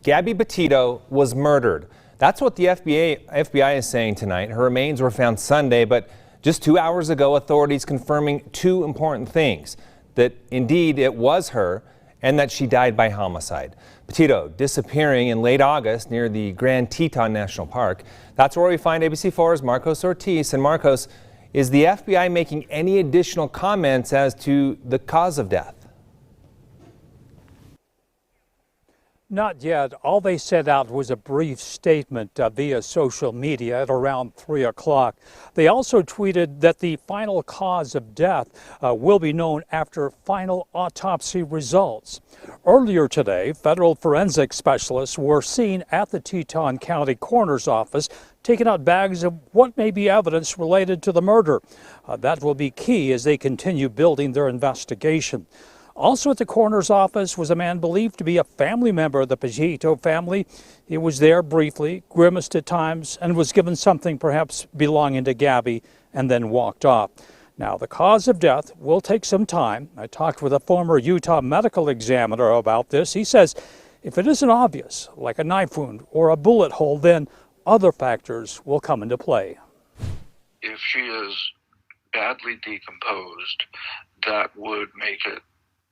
Gabby Petito was murdered. That's what the FBI is saying tonight. Her remains were found Sunday, but just 2 hours ago, authorities confirming two important things: that indeed it was her and that she died by homicide. Potito disappearing in late August near the Grand Teton National Park. That's where we find ABC4's Marcos Ortiz. And Marcos, is the FBI making any additional comments as to the cause of death? Not yet. All they sent out was a brief statement via social media at around 3 o'clock. They also tweeted that the final cause of death will be known after final autopsy results. Earlier today, federal forensic specialists were seen at the Teton County Coroner's Office taking out bags of what may be evidence related to the murder. That will be key as they continue building their investigation. Also at the coroner's office was a man believed to be a family member of the Potito family. He was there briefly, grimaced at times, and was given something perhaps belonging to Gabby and then walked off. Now, the cause of death will take some time. I talked with a former Utah medical examiner about this. He says if it isn't obvious, like a knife wound or a bullet hole, then other factors will come into play. If she is badly decomposed, that would make it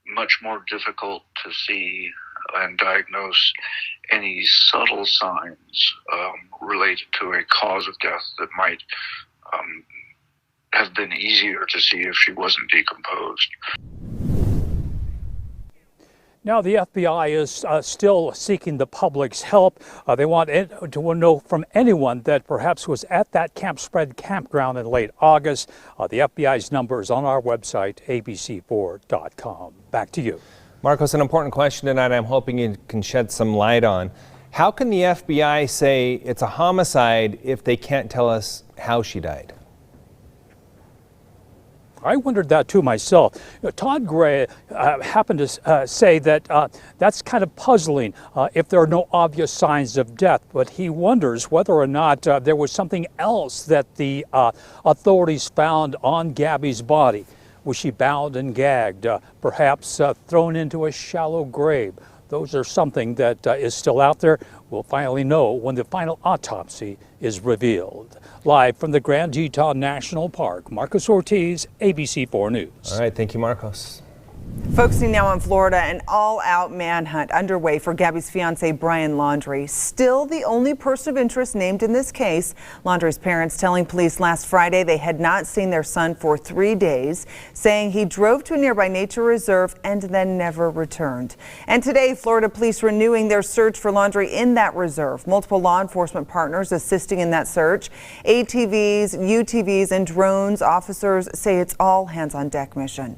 much more difficult to see and diagnose any subtle signs related to a cause of death that might have been easier to see if she wasn't decomposed. Now, the FBI is still seeking the public's help. They want to know from anyone that perhaps was at that Camp Spread campground in late August. The FBI's number is on our website, abc4.com. Back to you. Marcos, an important question tonight I'm hoping you can shed some light on. How can the FBI say it's a homicide if they can't tell us how she died? I wondered that too myself. Todd Gray happened to say that that's kind of puzzling if there are no obvious signs of death, but he wonders whether or not there was something else that the authorities found on Gabby's body. Was she bound and gagged, perhaps thrown into a shallow grave? Those are something that is still out there. We'll finally know when the final autopsy is revealed. Live from the Grand Teton National Park, Marcos Ortiz, ABC4 News. All right, thank you, Marcos. Focusing now on Florida, an all-out manhunt underway for Gabby's fiance Brian Laundrie. Still the only person of interest named in this case. Laundrie's parents telling police last Friday they had not seen their son for 3 days, saying he drove to a nearby nature reserve and then never returned. And today, Florida police renewing their search for Laundrie in that reserve. Multiple law enforcement partners assisting in that search. ATVs, UTVs, and drones. Officers say it's all hands-on-deck mission.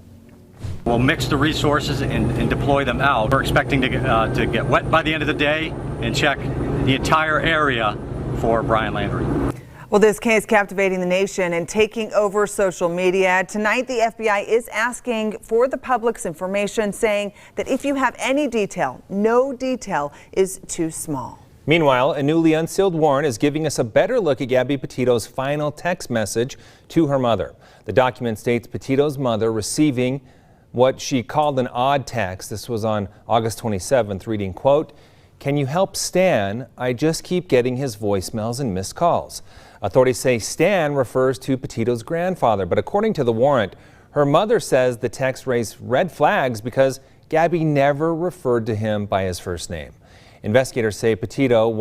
We'll mix the resources and deploy them out. We're expecting to get wet by the end of the day and check the entire area for Brian Laundrie. Well, this case captivating the nation and taking over social media. Tonight, the FBI is asking for the public's information, saying that if you have any detail, no detail is too small. Meanwhile, a newly unsealed warrant is giving us a better look at Gabby Petito's final text message to her mother. The document states Petito's mother receiving what she called an odd text. This was on August 27th, reading, quote, "Can you help Stan? I just keep getting his voicemails and missed calls." Authorities say Stan refers to Petito's grandfather, but according to the warrant, her mother says the text raised red flags because Gabby never referred to him by his first name. Investigators say Potito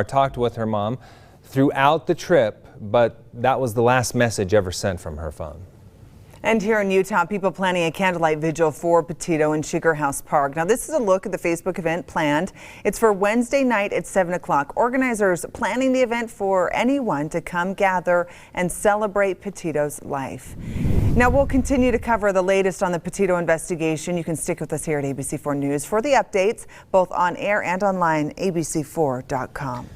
talked with her mom throughout the trip, but that was the last message ever sent from her phone. And here in Utah, people planning a candlelight vigil for Potito in Sugar House Park. Now, this is a look at the Facebook event planned. It's for Wednesday night at 7 o'clock. Organizers planning the event for anyone to come gather and celebrate Potito's life. Now, we'll continue to cover the latest on the Potito investigation. You can stick with us here at ABC4 News for the updates, both on air and online, abc4.com.